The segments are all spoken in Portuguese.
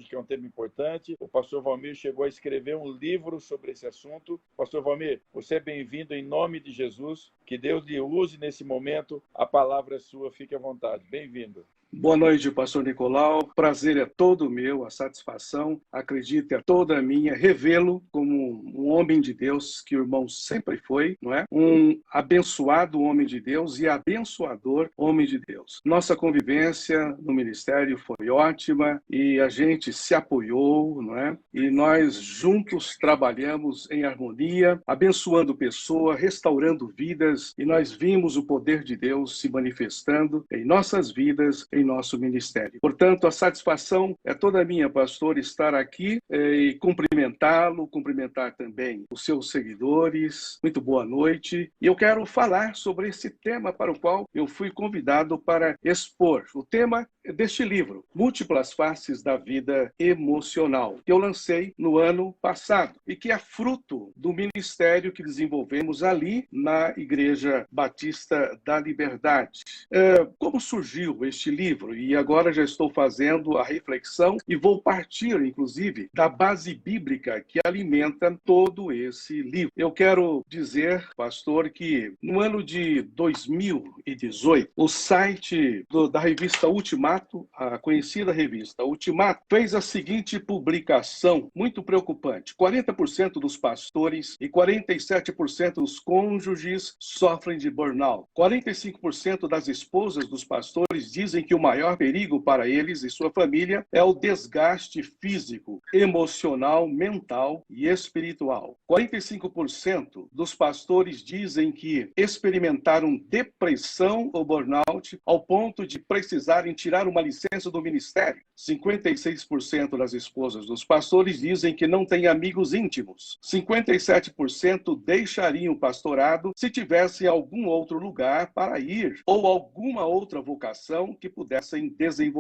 hoje, que é um tema importante. O pastor Valmir chegou a escrever um livro sobre esse assunto. Pastor Valmir, você é bem-vindo em nome de Jesus. Que Deus lhe use nesse momento. A palavra é sua, fique à vontade. Bem-vindo. Boa noite, pastor Nicolau. Prazer é todo meu, a satisfação, acredito, é toda minha, revê-lo como um homem de Deus, que o irmão sempre foi, não é? Um abençoado homem de Deus e abençoador homem de Deus. Nossa convivência no ministério foi ótima e a gente se apoiou, não é? E nós juntos trabalhamos em harmonia, abençoando pessoas, restaurando vidas, e nós vimos o poder de Deus se manifestando em nossas vidas, em nosso ministério. Portanto, a satisfação é toda minha, pastor, estar aqui e cumprimentá-lo, cumprimentar também os seus seguidores. Muito boa noite. E eu quero falar sobre esse tema para o qual eu fui convidado para expor. O tema deste livro, Múltiplas Faces da Vida Emocional, que eu lancei no ano passado e que é fruto do ministério que desenvolvemos ali na Igreja Batista da Liberdade. Como surgiu este livro? E agora já estou fazendo a reflexão e vou partir, inclusive, da base bíblica que alimenta todo esse livro. Eu quero dizer, pastor, que no ano de 2018, o site da revista Ultimato, a conhecida revista Ultimato, fez a seguinte publicação muito preocupante. 40% dos pastores e 47% dos cônjuges sofrem de burnout. 45% das esposas dos pastores dizem que o maior perigo para eles e sua família é o desgaste físico, emocional, mental e espiritual. 45% dos pastores dizem que experimentaram depressão ou burnout ao ponto de precisarem tirar uma licença do ministério. 56% das esposas dos pastores dizem que não têm amigos íntimos. 57% deixariam o pastorado se tivessem algum outro lugar para ir ou alguma outra vocação que pudessem desenvolver.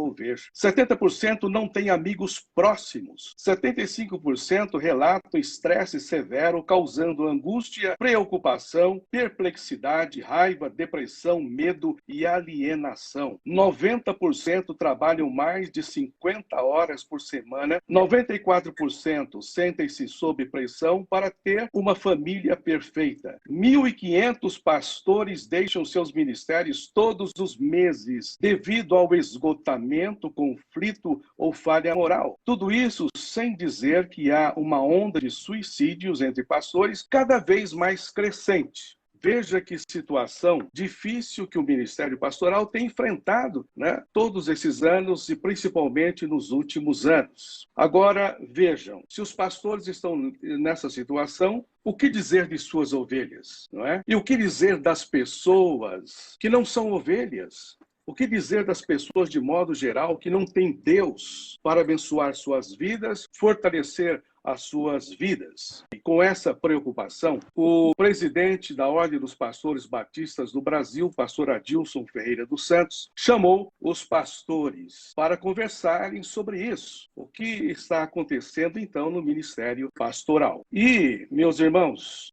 70% não têm amigos próximos. 75% relatam estresse severo causando angústia, preocupação, perplexidade, raiva, depressão, medo e alienação. 90% trabalham mais de 50 horas por semana. 94% sentem-se sob pressão para ter uma família perfeita. 1.500 pastores deixam seus ministérios todos os meses devido ao esgotamento, conflito ou falha moral. Tudo isso sem dizer que há uma onda de suicídios entre pastores cada vez mais crescente. Veja que situação difícil que o Ministério Pastoral tem enfrentado, né, todos esses anos e principalmente nos últimos anos. Agora, vejam, se os pastores estão nessa situação, o que dizer de suas ovelhas, não é? E o que dizer das pessoas que não são ovelhas? O que dizer das pessoas de modo geral que não têm Deus para abençoar suas vidas, fortalecer as suas vidas? E com essa preocupação, o presidente da Ordem dos Pastores Batistas do Brasil, pastor Adilson Ferreira dos Santos, chamou os pastores para conversarem sobre isso. O que está acontecendo, então, no ministério pastoral. E, meus irmãos,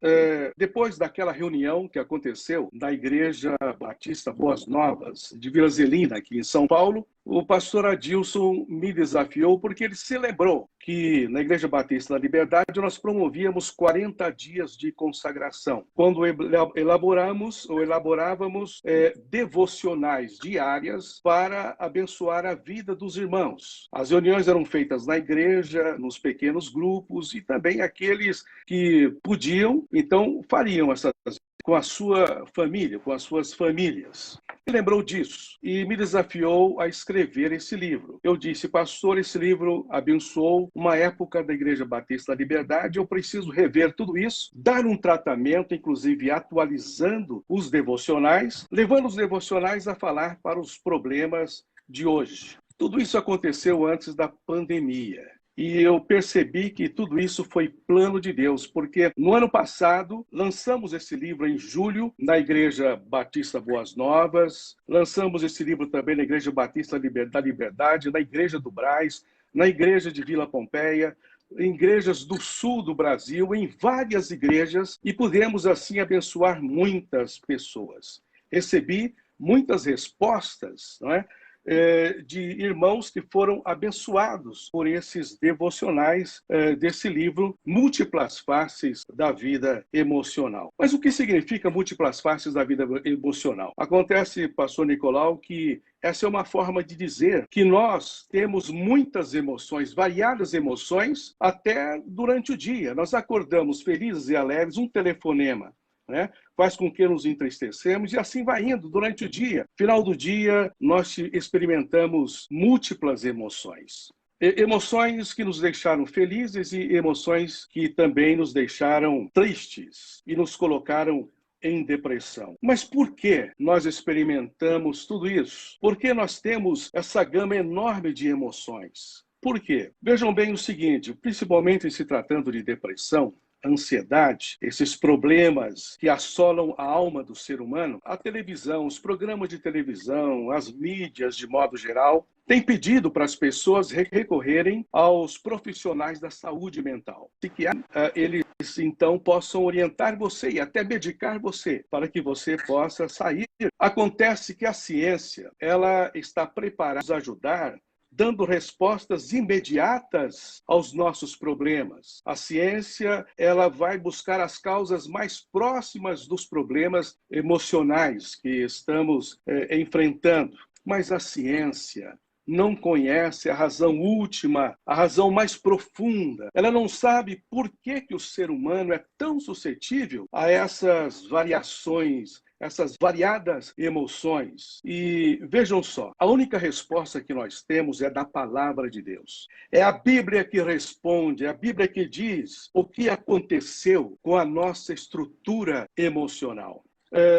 depois daquela reunião que aconteceu na Igreja Batista Boas Novas, de Vila Zelina, aqui em São Paulo, o pastor Adilson me desafiou porque ele se lembrou que na Igreja Batista da Liberdade nós promovíamos 40 dias de consagração, quando elaborávamos devocionais diárias para abençoar a vida dos irmãos. As reuniões eram feitas na igreja, nos pequenos grupos e também aqueles que podiam, então fariam essas com a sua família, com as suas famílias. Ele lembrou disso e me desafiou a escrever esse livro. Eu disse, pastor, esse livro abençoou uma época da Igreja Batista da Liberdade, eu preciso rever tudo isso, dar um tratamento, inclusive atualizando os devocionais, levando os devocionais a falar para os problemas de hoje. Tudo isso aconteceu antes da pandemia. E eu percebi que tudo isso foi plano de Deus, porque no ano passado lançamos esse livro em julho na Igreja Batista Boas Novas, lançamos esse livro também na Igreja Batista da Liberdade, na Igreja do Brás, na Igreja de Vila Pompeia, em igrejas do sul do Brasil, em várias igrejas, e pudemos assim abençoar muitas pessoas. Recebi muitas respostas, não é? de irmãos que foram abençoados por esses devocionais desse livro, Múltiplas Faces da Vida Emocional. Mas o que significa múltiplas faces da vida emocional? Acontece, pastor Nicolau, que essa é uma forma de dizer que nós temos muitas emoções, variadas emoções, até durante o dia. Nós acordamos felizes e alegres, um telefonema, né, faz com que nos entristecemos e assim vai indo durante o dia. Final do dia, nós experimentamos múltiplas emoções. Emoções que nos deixaram felizes e emoções que também nos deixaram tristes e nos colocaram em depressão. Mas por que nós experimentamos tudo isso? Por que nós temos essa gama enorme de emoções? Por quê? Vejam bem o seguinte, principalmente se tratando de depressão, ansiedade, esses problemas que assolam a alma do ser humano, a televisão, os programas de televisão, as mídias de modo geral, têm pedido para as pessoas recorrerem aos profissionais da saúde mental. Eles então possam orientar você e até medicar você para que você possa sair. Acontece que a ciência, ela está preparada a nos ajudar dando respostas imediatas aos nossos problemas. A ciência, ela vai buscar as causas mais próximas dos problemas emocionais que estamos enfrentando. Mas a ciência não conhece a razão última, a razão mais profunda. Ela não sabe por que o ser humano é tão suscetível a essas variações, essas variadas emoções. E vejam só, a única resposta que nós temos é da palavra de Deus. É a Bíblia que responde, é a Bíblia que diz o que aconteceu com a nossa estrutura emocional.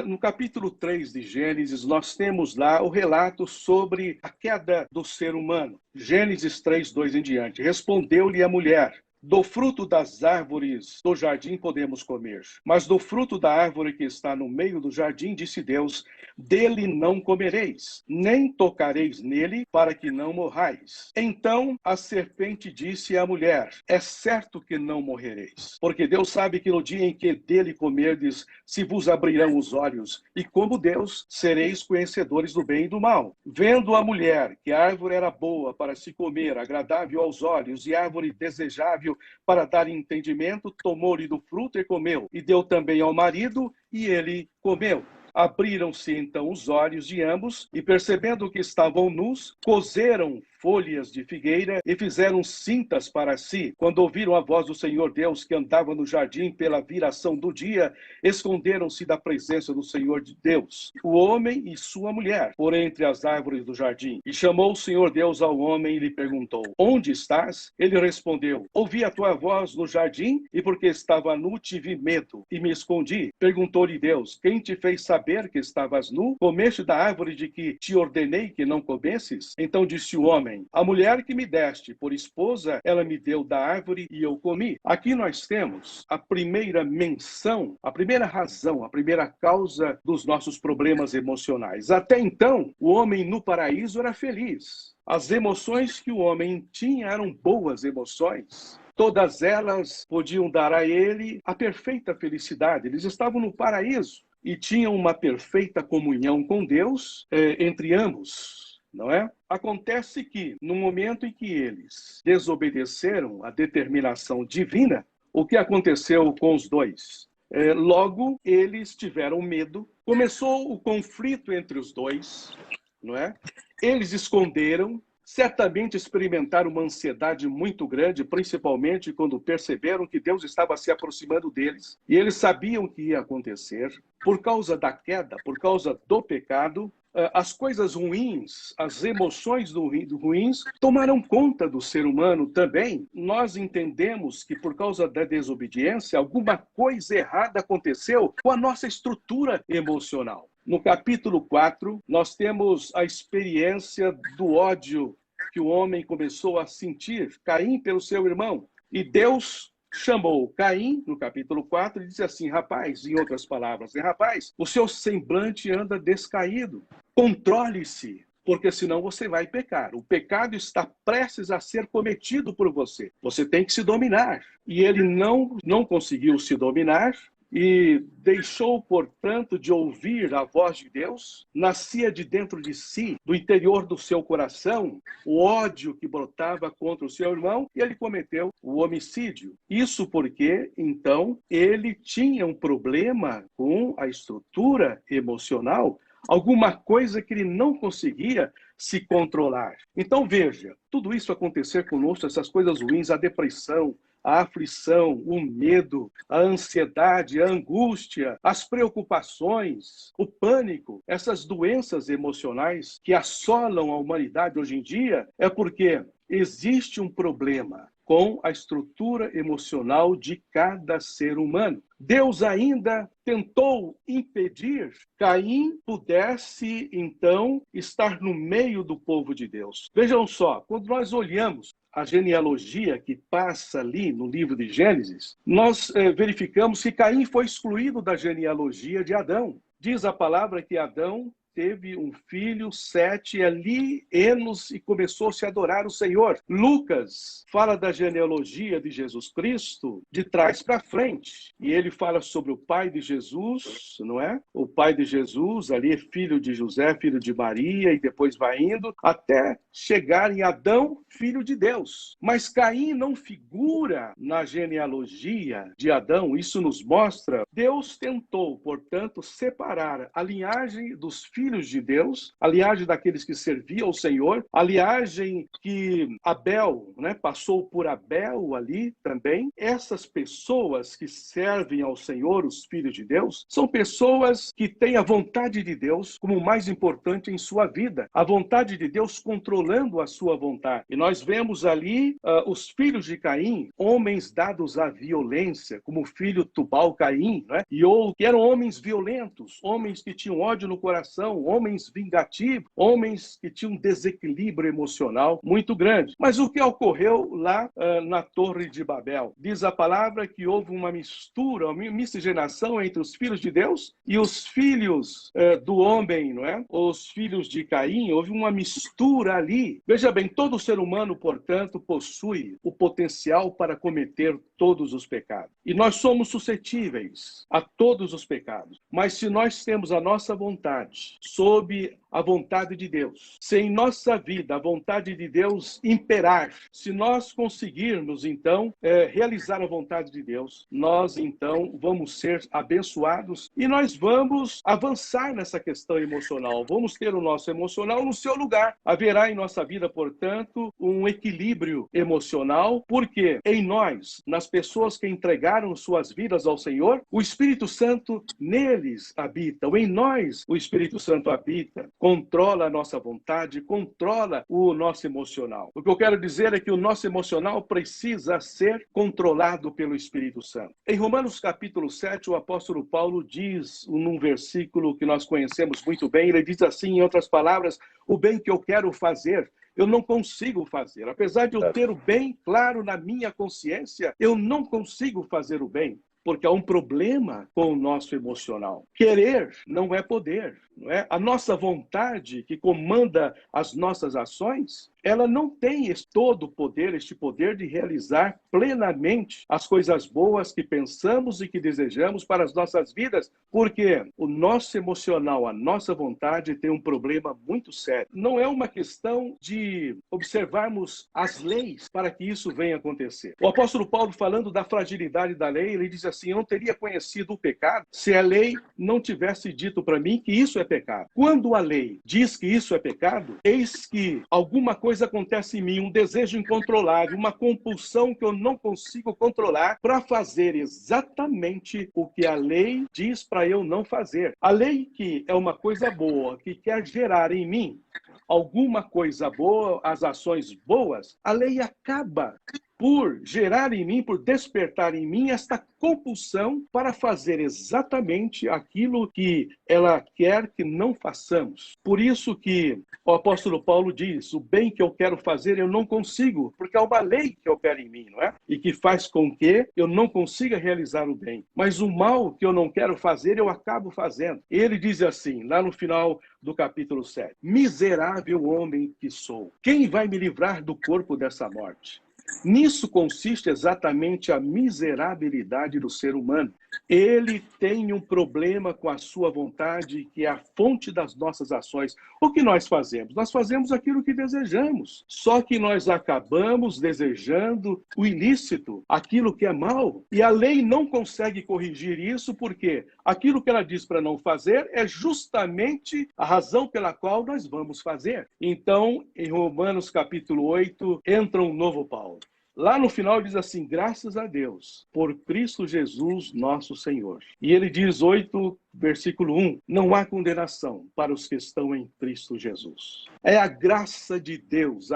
No capítulo 3 de Gênesis, nós temos lá o relato sobre a queda do ser humano. Gênesis 3, 2 em diante. Respondeu-lhe a mulher: do fruto das árvores do jardim podemos comer, mas do fruto da árvore que está no meio do jardim, disse Deus, dele não comereis, nem tocareis nele, para que não morrais. Então a serpente disse à mulher: é certo que não morrereis, porque Deus sabe que no dia em que dele comerdes, se vos abrirão os olhos, e como Deus, sereis conhecedores do bem e do mal. Vendo a mulher que a árvore era boa para se comer, agradável aos olhos, e árvore desejável para dar entendimento, tomou-lhe do fruto e comeu, e deu também ao marido, e ele comeu. Abriram-se então os olhos de ambos, e percebendo que estavam nus, coseram folhas de figueira e fizeram cintas para si. Quando ouviram a voz do Senhor Deus que andava no jardim pela viração do dia, esconderam-se da presença do Senhor de Deus, o homem e sua mulher, por entre as árvores do jardim. E chamou o Senhor Deus ao homem e lhe perguntou: onde estás? Ele respondeu: ouvi a tua voz no jardim, e porque estava nu tive medo e me escondi. Perguntou-lhe Deus: quem te fez saber que estavas nu? Comeste da árvore de que te ordenei que não comesses? Então disse o homem: a mulher que me deste por esposa, ela me deu da árvore e eu comi. Aqui nós temos a primeira menção, a primeira razão, a primeira causa dos nossos problemas emocionais. Até então, o homem no paraíso era feliz. As emoções que o homem tinha eram boas emoções. Todas elas podiam dar a ele a perfeita felicidade. Eles estavam no paraíso e tinham uma perfeita comunhão com Deus entre ambos. Não é? Acontece que, no momento em que eles desobedeceram à determinação divina, o que aconteceu com os dois? Logo, eles tiveram medo, começou o conflito entre os dois, não é? Eles esconderam, certamente experimentaram uma ansiedade muito grande, principalmente quando perceberam que Deus estava se aproximando deles, e eles sabiam que ia acontecer. Por causa da queda, por causa do pecado, as coisas ruins, as emoções ruins tomaram conta do ser humano também. Nós entendemos que por causa da desobediência, alguma coisa errada aconteceu com a nossa estrutura emocional. No capítulo 4, nós temos a experiência do ódio que o homem começou a sentir, Caim pelo seu irmão. E Deus chamou Caim, no capítulo 4, e disse assim: rapaz, em outras palavras, rapaz, o seu semblante anda descaído. Controle-se, porque senão você vai pecar. O pecado está prestes a ser cometido por você. Você tem que se dominar. E ele não conseguiu se dominar, e deixou, portanto, de ouvir a voz de Deus, nascia de dentro de si, do interior do seu coração, o ódio que brotava contra o seu irmão, e ele cometeu o homicídio. Isso porque, então, ele tinha um problema com a estrutura emocional, alguma coisa que ele não conseguia se controlar. Então, veja, tudo isso acontecer conosco, essas coisas ruins, a depressão, a aflição, o medo, a ansiedade, a angústia, as preocupações, o pânico, essas doenças emocionais que assolam a humanidade hoje em dia, é porque existe um problema com a estrutura emocional de cada ser humano. Deus ainda tentou impedir Caim pudesse, então, estar no meio do povo de Deus. Vejam só, quando nós olhamos a genealogia que passa ali no livro de Gênesis, nós verificamos que Caim foi excluído da genealogia de Adão. Diz a palavra que Adão teve um filho, Sete, e ali Enos, e começou-se a adorar o Senhor. Lucas fala da genealogia de Jesus Cristo de trás para frente. E ele fala sobre o pai de Jesus, não é? O pai de Jesus, ali é filho de José, filho de Maria, e depois vai indo até chegar em Adão, filho de Deus. Mas Caim não figura na genealogia de Adão. Isso nos mostra, Deus tentou, portanto, separar a linhagem dos filhos de Deus, a linhagem daqueles que serviam ao Senhor, a linhagem que Abel, né, passou por Abel ali também. Essas pessoas que servem ao Senhor, os filhos de Deus, são pessoas que têm a vontade de Deus como o mais importante em sua vida, a vontade de Deus controlando a sua vontade. E nós vemos ali os filhos de Caim, homens dados à violência, como o filho Tubal-Caim, né? E que eram homens violentos, homens que tinham ódio no coração, homens vingativos, homens que tinham um desequilíbrio emocional muito grande. Mas o que ocorreu lá na Torre de Babel? Diz a palavra que houve uma mistura, uma miscigenação entre os filhos de Deus e os filhos do homem, não é? Os filhos de Caim, houve uma mistura ali. Veja bem, todo ser humano, portanto, possui o potencial para cometer todos os pecados. E nós somos suscetíveis a todos os pecados. Mas se nós temos a nossa vontade sob a vontade de Deus, se em nossa vida a vontade de Deus imperar, se nós conseguirmos, então, realizar a vontade de Deus, nós, então, vamos ser abençoados e nós vamos avançar nessa questão emocional. Vamos ter o nosso emocional no seu lugar. Haverá em nossa vida, portanto, um equilíbrio emocional, porque em nós, nas pessoas que entregaram suas vidas ao Senhor, o Espírito Santo neles habita. Em nós, o Espírito Santo habita, controla a nossa vontade, controla o nosso emocional. O que eu quero dizer é que o nosso emocional precisa ser controlado pelo Espírito Santo. Em Romanos capítulo 7, o apóstolo Paulo diz, num versículo que nós conhecemos muito bem, ele diz assim, em outras palavras, o bem que eu quero fazer, eu não consigo fazer. Apesar de eu ter o bem claro na minha consciência, eu não consigo fazer o bem. Porque há um problema com o nosso emocional. Querer não é poder, não é? A nossa vontade, que comanda as nossas ações, ela não tem todo o poder, este poder de realizar plenamente as coisas boas que pensamos e que desejamos para as nossas vidas, porque o nosso emocional, a nossa vontade tem um problema muito sério. Não é uma questão de observarmos as leis para que isso venha acontecer. O apóstolo Paulo, falando da fragilidade da lei, ele diz assim, eu não teria conhecido o pecado se a lei não tivesse dito para mim que isso é pecado. Quando a lei diz que isso é pecado, eis que alguma coisa acontece em mim, um desejo incontrolável, uma compulsão que eu não consigo controlar para fazer exatamente o que a lei diz para eu não fazer. A lei, que é uma coisa boa, que quer gerar em mim alguma coisa boa, as ações boas, a lei acaba por gerar em mim, por despertar em mim esta compulsão para fazer exatamente aquilo que ela quer que não façamos. Por isso que o apóstolo Paulo diz, o bem que eu quero fazer eu não consigo, porque há uma lei que opera em mim, não é? E que faz com que eu não consiga realizar o bem. Mas o mal que eu não quero fazer, eu acabo fazendo. Ele diz assim, lá no final do capítulo 7, miserável homem que sou, quem vai me livrar do corpo dessa morte? Nisso consiste exatamente a miserabilidade do ser humano. Ele tem um problema com a sua vontade, que é a fonte das nossas ações. O que nós fazemos? Nós fazemos aquilo que desejamos. Só que nós acabamos desejando o ilícito, aquilo que é mal. E a lei não consegue corrigir isso, porque aquilo que ela diz para não fazer é justamente a razão pela qual nós vamos fazer. Então, em Romanos capítulo 8, entra um novo Paulo. Lá no final diz assim, graças a Deus, por Cristo Jesus, nosso Senhor. E ele diz 8, versículo 1, não há condenação para os que estão em Cristo Jesus. É a graça de Deus,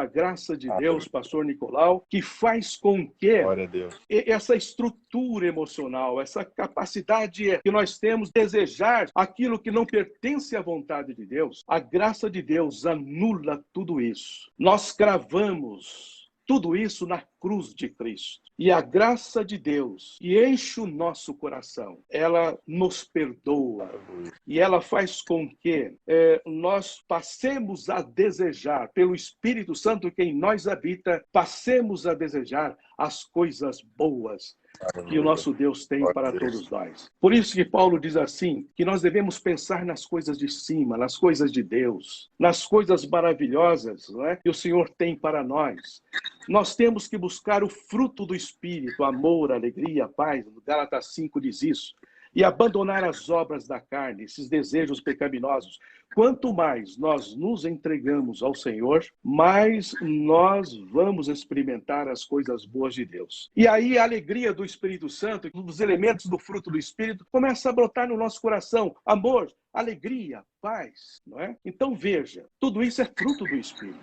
pastor Nicolau, que faz com que essa estrutura emocional, essa capacidade que nós temos de desejar aquilo que não pertence à vontade de Deus, a graça de Deus anula tudo isso. Nós cravamos tudo isso na cruz de Cristo. E a graça de Deus, que enche o nosso coração, ela nos perdoa. E ela faz com que nós passemos a desejar, pelo Espírito Santo que em nós habita, passemos a desejar as coisas boas que o nosso Deus tem para todos nós. Por isso que Paulo diz assim, que nós devemos pensar nas coisas de cima, nas coisas de Deus, nas coisas maravilhosas, não é, que o Senhor tem para nós. Nós temos que buscar o fruto do Espírito, amor, alegria, paz. Gálatas 5 diz isso. E abandonar as obras da carne, esses desejos pecaminosos. Quanto mais nós nos entregamos ao Senhor, mais nós vamos experimentar as coisas boas de Deus. E aí a alegria do Espírito Santo, dos elementos do fruto do Espírito, começa a brotar no nosso coração. Amor, alegria, paz, não é? Então veja, tudo isso é fruto do Espírito.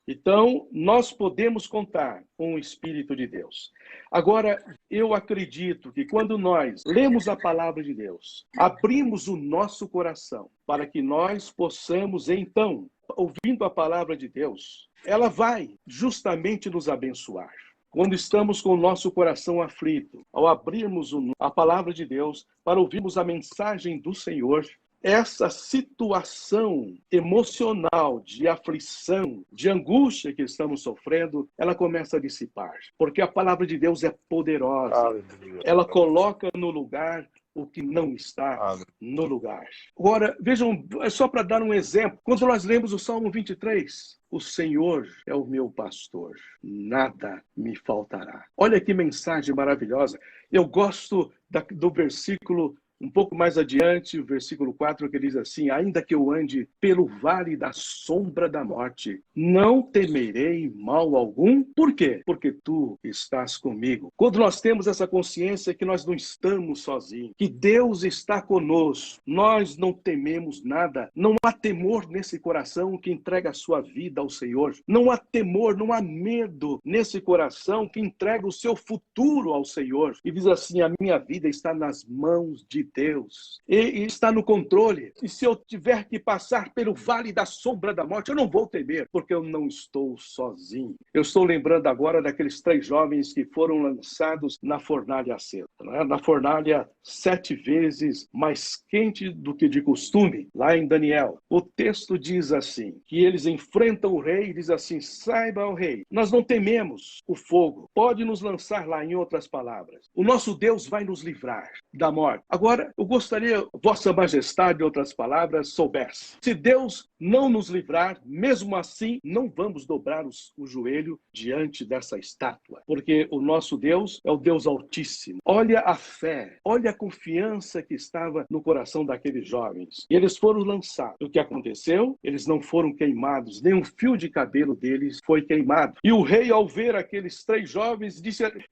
Então, nós podemos contar com o Espírito de Deus. Agora, eu acredito que quando nós lemos a palavra de Deus, abrimos o nosso coração para que nós possamos, então, ouvindo a palavra de Deus, ela vai justamente nos abençoar. Quando estamos com o nosso coração aflito, ao abrirmos a palavra de Deus para ouvirmos a mensagem do Senhor, essa situação emocional de aflição, de angústia que estamos sofrendo, ela começa a dissipar. Porque a palavra de Deus é poderosa. Aleluia. Ela coloca no lugar o que não está no lugar. Agora, vejam, é só para dar um exemplo. Quando nós lemos o Salmo 23, o Senhor é o meu pastor, nada me faltará. Olha que mensagem maravilhosa. Eu gosto do versículo um pouco mais adiante, o versículo 4, que diz assim, ainda que eu ande pelo vale da sombra da morte, não temerei mal algum. Por quê? Porque tu estás comigo. Quando nós temos essa consciência que nós não estamos sozinhos, que Deus está conosco, nós não tememos nada. Não há temor nesse coração que entrega a sua vida ao Senhor. Não há temor, não há medo nesse coração que entrega o seu futuro ao Senhor. E diz assim, a minha vida está nas mãos de Deus, e está no controle. E se eu tiver que passar pelo vale da sombra da morte, eu não vou temer, porque eu não estou sozinho. Eu estou lembrando agora daqueles 3 jovens que foram lançados na fornalha acesa, né? Na fornalha 7 vezes mais quente do que de costume, lá em Daniel. O texto diz assim, que eles enfrentam o rei e diz assim, saiba, o rei, nós não tememos o fogo, pode nos lançar lá, em outras palavras. O nosso Deus vai nos livrar da morte. Agora, eu gostaria, Vossa Majestade, em outras palavras, soubesse. Se Deus não nos livrar, mesmo assim, não vamos dobrar o joelho diante dessa estátua. Porque o nosso Deus é o Deus Altíssimo. Olha a fé, olha a confiança que estava no coração daqueles jovens. E eles foram lançados. O que aconteceu? Eles não foram queimados, nem um fio de cabelo deles foi queimado. E o rei, ao ver aqueles 3 jovens,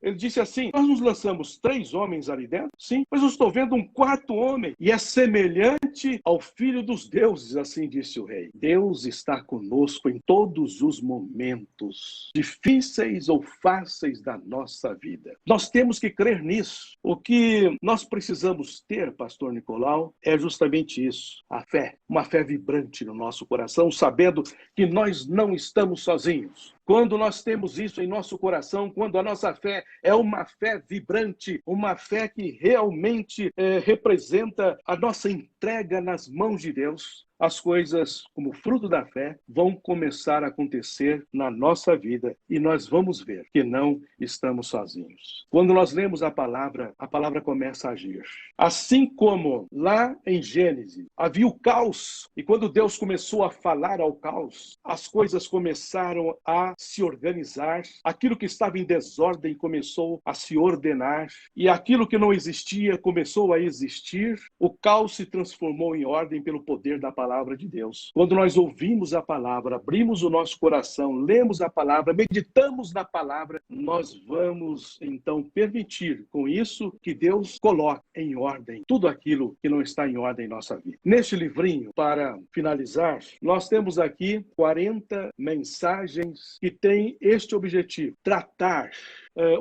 ele disse assim, nós nos lançamos 3 homens ali dentro? Sim, mas eu estou vendo um 4º homem, e é semelhante ao Filho dos deuses, assim disse o rei. Deus está conosco em todos os momentos, difíceis ou fáceis da nossa vida. Nós temos que crer nisso. O que nós precisamos ter, pastor Nicolau, é justamente isso, a fé, uma fé vibrante no nosso coração, sabendo que nós não estamos sozinhos. Quando nós temos isso em nosso coração, quando a nossa fé é uma fé vibrante, uma fé que realmente representa a nossa entrega nas mãos de Deus, as coisas, como fruto da fé, vão começar a acontecer na nossa vida e nós vamos ver que não estamos sozinhos. Quando nós lemos a palavra começa a agir. Assim como lá em Gênesis havia o caos, e quando Deus começou a falar ao caos, as coisas começaram a se organizar, aquilo que estava em desordem começou a se ordenar, e aquilo que não existia começou a existir. O caos se transformou em ordem pelo poder da palavra de Deus. Quando nós ouvimos a palavra, abrimos o nosso coração, lemos a palavra, meditamos na palavra, nós vamos então permitir com isso que Deus coloque em ordem tudo aquilo que não está em ordem em nossa vida. Neste livrinho, para finalizar, nós temos aqui 40 mensagens que têm este objetivo: tratar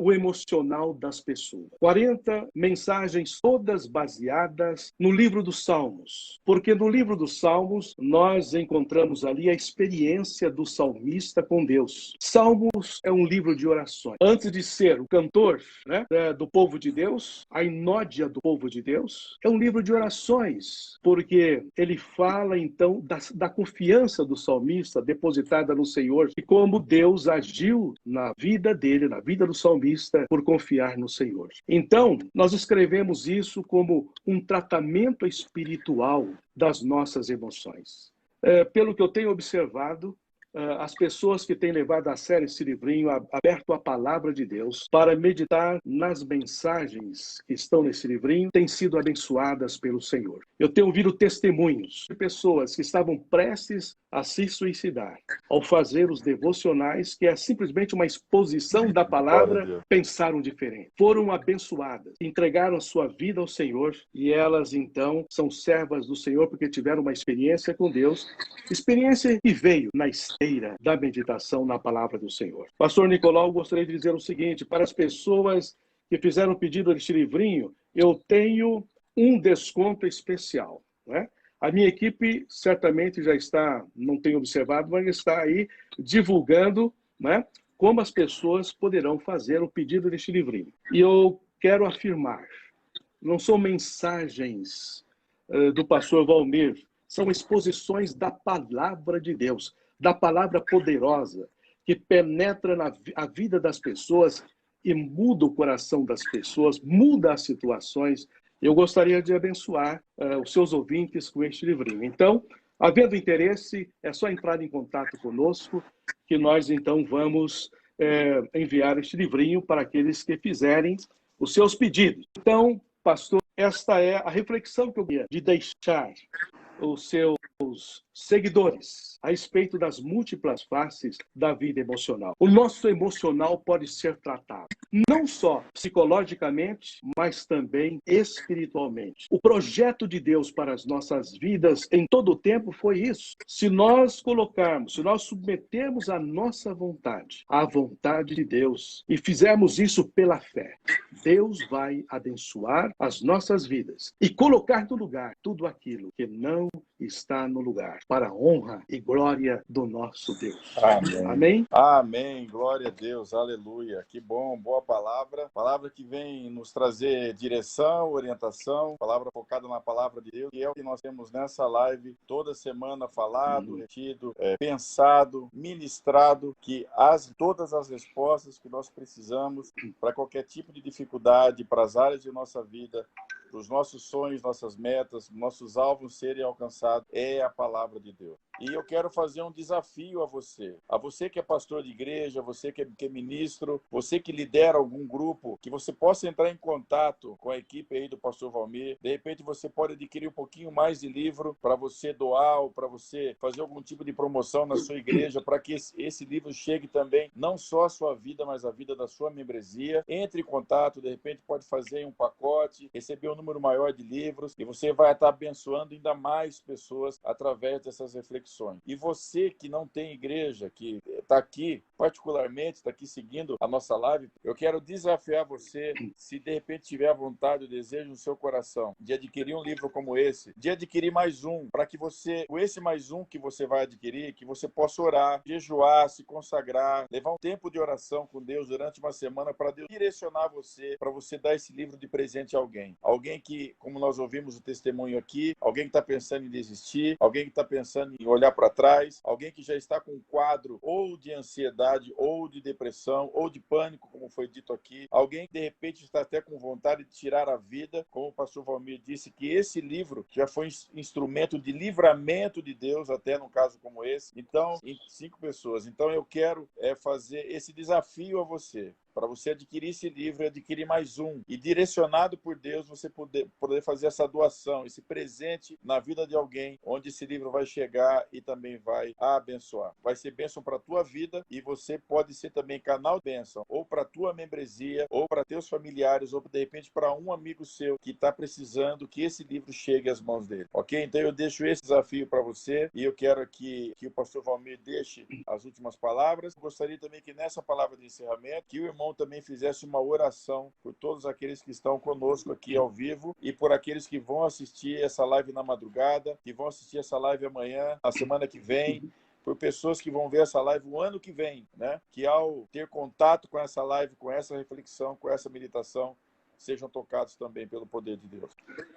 o emocional das pessoas. 40 mensagens, todas baseadas no livro dos Salmos. Porque no livro dos Salmos, nós encontramos ali a experiência do salmista com Deus. Salmos é um livro de orações. Antes de ser o cantor, né, do povo de Deus, a inódia do povo de Deus, é um livro de orações. Porque ele fala, então, da confiança do salmista depositada no Senhor e como Deus agiu na vida dele, na vida do salmista, por confiar no Senhor. Então, nós escrevemos isso como um tratamento espiritual das nossas emoções. Pelo que eu tenho observado, as pessoas que têm levado a sério esse livrinho, aberto a palavra de Deus, para meditar nas mensagens que estão nesse livrinho, têm sido abençoadas pelo Senhor. Eu tenho ouvido testemunhos de pessoas que estavam prestes a se suicidar ao fazer os devocionais, que é simplesmente uma exposição da palavra, pensaram diferente. Foram abençoadas, entregaram sua vida ao Senhor e elas, então, são servas do Senhor porque tiveram uma experiência com Deus, experiência que veio na esteira da meditação na palavra do Senhor. Pastor Nicolau, gostaria de dizer o seguinte: para as pessoas que fizeram pedido deste livrinho, eu tenho um desconto especial, né? A minha equipe certamente já está, não tenho observado, mas está aí divulgando, né, como as pessoas poderão fazer o pedido deste livrinho. E eu quero afirmar, não são mensagens do pastor Valmir, são exposições da palavra de Deus, da palavra poderosa, que penetra na vida das pessoas e muda o coração das pessoas, muda as situações. Eu gostaria de abençoar os seus ouvintes com este livrinho. Então, havendo interesse, é só entrar em contato conosco, que nós, então, vamos enviar este livrinho para aqueles que fizerem os seus pedidos. Então, pastor, esta é a reflexão que eu queria de deixar os seus seguidores a respeito das múltiplas faces da vida emocional. O nosso emocional pode ser tratado não só psicologicamente, mas também espiritualmente. O projeto de Deus para as nossas vidas em todo o tempo foi isso. Se nós colocarmos, se nós submetermos a nossa vontade à vontade de Deus e fizermos isso pela fé, Deus vai abençoar as nossas vidas e colocar no lugar tudo aquilo que não está no lugar, para a honra e glória do nosso Deus. Amém. Amém? Amém. Glória a Deus. Aleluia. Que bom, boa palavra. Palavra que vem nos trazer direção, orientação, palavra focada na palavra de Deus, que é o que nós temos nessa live toda semana falado, retido, pensado, ministrado, que todas as respostas que nós precisamos para qualquer tipo de dificuldade, para as áreas de nossa vida, para os nossos sonhos, nossas metas, nossos alvos serem alcançados, é a palavra de Deus. E eu quero fazer um desafio a você que é pastor de igreja, você que é ministro, você que lidera algum grupo, que você possa entrar em contato com a equipe aí do pastor Valmir. De repente você pode adquirir um pouquinho mais de livro para você doar ou para você fazer algum tipo de promoção na sua igreja, para que esse livro chegue também, não só à sua vida, mas à vida da sua membresia. Entre em contato, de repente pode fazer um pacote, receber um número maior de livros e você vai estar abençoando ainda mais pessoas através dessas reflexões reflexões. E você que não tem igreja, que está aqui, particularmente, está aqui seguindo a nossa live, eu quero desafiar você, se de repente tiver a vontade, o desejo no seu coração, de adquirir um livro como esse, de adquirir mais um, para que você, com esse mais um que você vai adquirir, que você possa orar, jejuar, se consagrar, levar um tempo de oração com Deus durante uma semana para Deus direcionar você, para você dar esse livro de presente a alguém. Alguém que, como nós ouvimos o testemunho aqui, alguém que está pensando em desistir, alguém que está pensando em olhar para trás, alguém que já está com um quadro ou de ansiedade, ou de depressão, ou de pânico, como foi dito aqui, alguém que de repente está até com vontade de tirar a vida, como o pastor Valmir disse, que esse livro já foi instrumento de livramento de Deus, até num caso como esse. Então, em 5 pessoas. Então, eu quero fazer esse desafio a você, para você adquirir esse livro e adquirir mais um. E direcionado por Deus, você poder fazer essa doação, esse presente na vida de alguém, onde esse livro vai chegar e também vai abençoar. Vai ser bênção para a tua vida e você pode ser também canal de bênção, ou para a tua membresia, ou para teus familiares, ou de repente para um amigo seu que está precisando que esse livro chegue às mãos dele. Ok? Então eu deixo esse desafio para você e eu quero que o pastor Valmir deixe as últimas palavras. Eu gostaria também que nessa palavra de encerramento, que o irmão também fizesse uma oração por todos aqueles que estão conosco aqui ao vivo e por aqueles que vão assistir essa live na madrugada, que vão assistir essa live amanhã, a semana que vem, por pessoas que vão ver essa live o ano que vem, né? Que ao ter contato com essa live, com essa reflexão, com essa meditação, sejam tocados também pelo poder de Deus.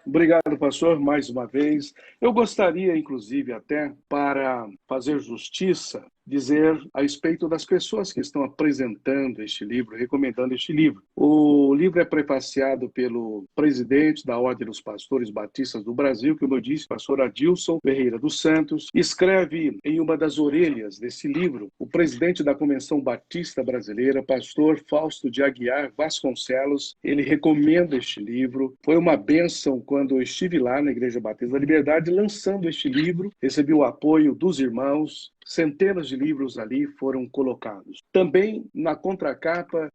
Obrigado, pastor, mais uma vez. Eu gostaria, inclusive, até para fazer justiça, dizer a respeito das pessoas que estão apresentando este livro, recomendando este livro. O livro é prefaciado pelo presidente da Ordem dos Pastores Batistas do Brasil, que, como eu disse, pastor Adilson Ferreira dos Santos. Escreve em uma das orelhas desse livro o presidente da Convenção Batista Brasileira, pastor Fausto de Aguiar Vasconcelos. Ele recomenda este livro. Foi uma bênção quando eu estive lá na Igreja Batista da Liberdade lançando este livro. Recebi o apoio dos irmãos. Centenas de livros ali foram colocados. Também na contracapa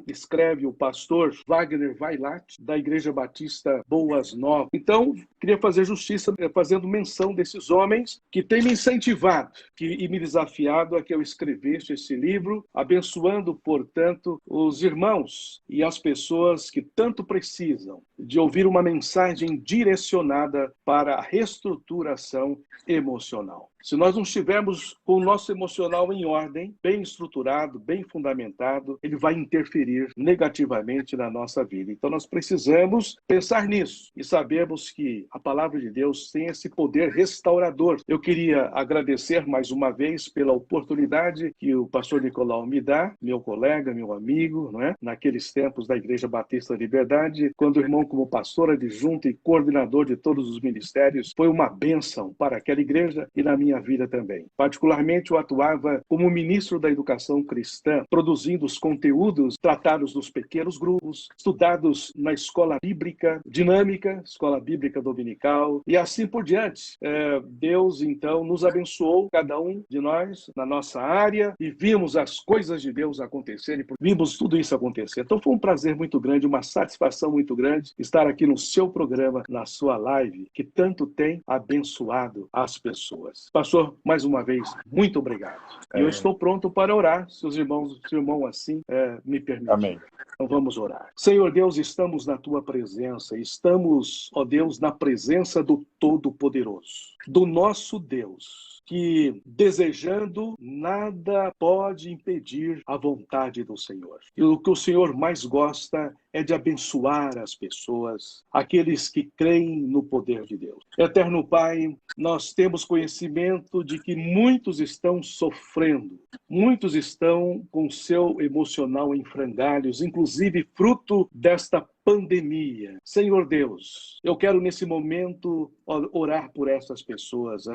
escreve o pastor Wagner Vailat, da Igreja Batista Boas Novas. Então, queria fazer justiça fazendo menção desses homens que têm me incentivado e me desafiado a que eu escrevesse esse livro, abençoando, portanto, os irmãos e as pessoas que tanto precisam de ouvir uma mensagem direcionada para a reestruturação emocional. Se nós não estivermos com o nosso emocional em ordem, bem estruturado, bem fundamentado, ele vai interferir negativamente na nossa vida. Então nós precisamos pensar nisso e sabermos que a palavra de Deus tem esse poder restaurador. Eu queria agradecer mais uma vez pela oportunidade que o pastor Nicolau me dá, meu colega, meu amigo, não é? Naqueles tempos da Igreja Batista da Liberdade, quando o irmão como pastor adjunto e coordenador de todos os ministérios, foi uma bênção para aquela igreja e na minha vida também. Particularmente, eu atuava como ministro da educação cristã, produzindo os conteúdos tratados nos pequenos grupos, estudados na escola bíblica dinâmica, escola bíblica dominical, e assim por diante. Deus, então, nos abençoou, cada um de nós, na nossa área, e vimos as coisas de Deus acontecerem, vimos tudo isso acontecer. Então, foi um prazer muito grande, uma satisfação muito grande estar aqui no seu programa, na sua live, que tanto tem abençoado as pessoas. Pastor, mais uma vez, muito obrigado. E eu estou pronto para orar, se o irmão assim me permitir. Amém. Então vamos orar. Senhor Deus, estamos na tua presença, estamos, ó Deus, na presença do Todo-Poderoso, do nosso Deus, que desejando nada pode impedir a vontade do Senhor. E o que o Senhor mais gosta é de abençoar as pessoas, aqueles que creem no poder de Deus. Eterno Pai, nós temos conhecimento de que muitos estão sofrendo, muitos estão com seu emocional em frangalhos, inclusive fruto desta pandemia. Senhor Deus, eu quero nesse momento orar por essas pessoas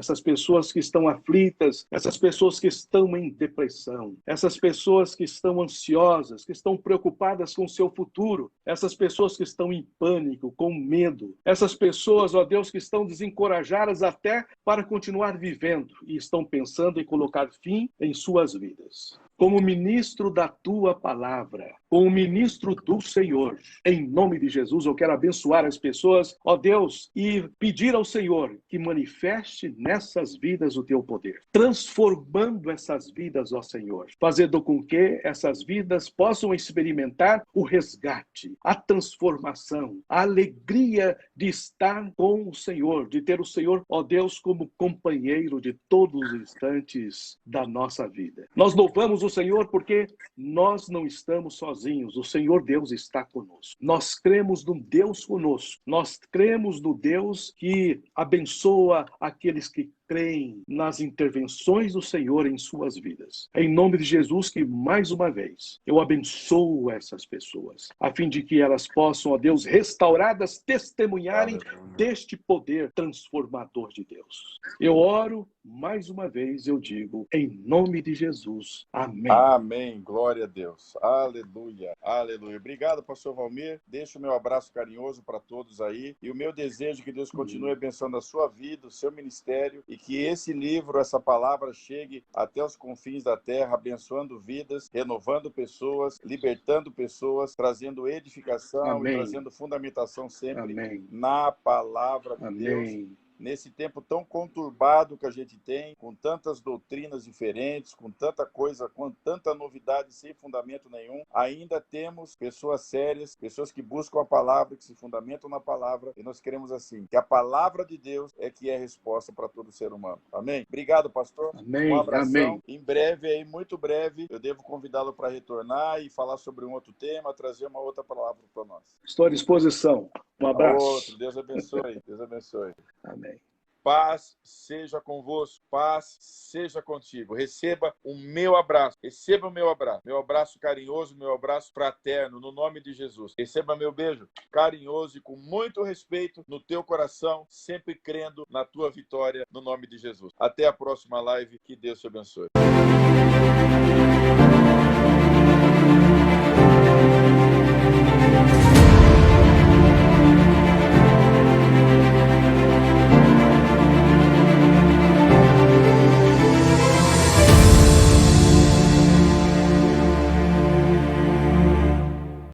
que estão aflitas, essas pessoas que estão em depressão, essas pessoas que estão ansiosas, que estão preocupadas com o seu futuro, essas pessoas que estão em pânico, com medo, essas pessoas, ó Deus, que estão desencorajadas até para continuar vivendo e estão pensando em colocar fim em suas vidas. Como ministro da tua palavra, um ministro do Senhor. Em nome de Jesus, eu quero abençoar as pessoas, ó Deus, e pedir ao Senhor que manifeste nessas vidas o teu poder, transformando essas vidas, ó Senhor, fazendo com que essas vidas possam experimentar o resgate, a transformação, a alegria de estar com o Senhor, de ter o Senhor, ó Deus, como companheiro de todos os instantes da nossa vida. Nós louvamos o Senhor porque nós não estamos sozinhos, o Senhor Deus está conosco. Nós cremos no Deus conosco, nós cremos no Deus que abençoa aqueles que creem nas intervenções do Senhor em suas vidas. É em nome de Jesus que, mais uma vez, eu abençoo essas pessoas, a fim de que elas possam, ó Deus, restauradas, testemunharem deste poder transformador de Deus. Eu oro, mais uma vez, eu digo, em nome de Jesus. Amém. Amém. Glória a Deus. Aleluia. Aleluia. Obrigado, pastor Valmir. Deixo o meu abraço carinhoso para todos aí. E o meu desejo é que Deus continue abençoando a sua vida, o seu ministério, e que esse livro, essa palavra, chegue até os confins da terra, abençoando vidas, renovando pessoas, libertando pessoas, trazendo edificação Amém. E trazendo fundamentação sempre Amém. na palavra de Amém. Deus. Nesse tempo tão conturbado que a gente tem, com tantas doutrinas diferentes, com tanta coisa, com tanta novidade sem fundamento nenhum, ainda temos pessoas sérias, pessoas que buscam a palavra, que se fundamentam na palavra, e nós queremos assim, que a palavra de Deus é que é a resposta para todo ser humano. Amém? Obrigado, pastor. Amém. Um abração. Amém. Em breve, aí, muito breve, eu devo convidá-lo para retornar e falar sobre um outro tema, trazer uma outra palavra para nós. Estou à disposição. Um abraço. Outro. Deus abençoe. Deus abençoe. Amém. Paz seja convosco, paz seja contigo. Receba o meu abraço, receba o meu abraço carinhoso, meu abraço fraterno, no nome de Jesus. Receba meu beijo carinhoso e com muito respeito no teu coração, sempre crendo na tua vitória, no nome de Jesus. Até a próxima live, que Deus te abençoe.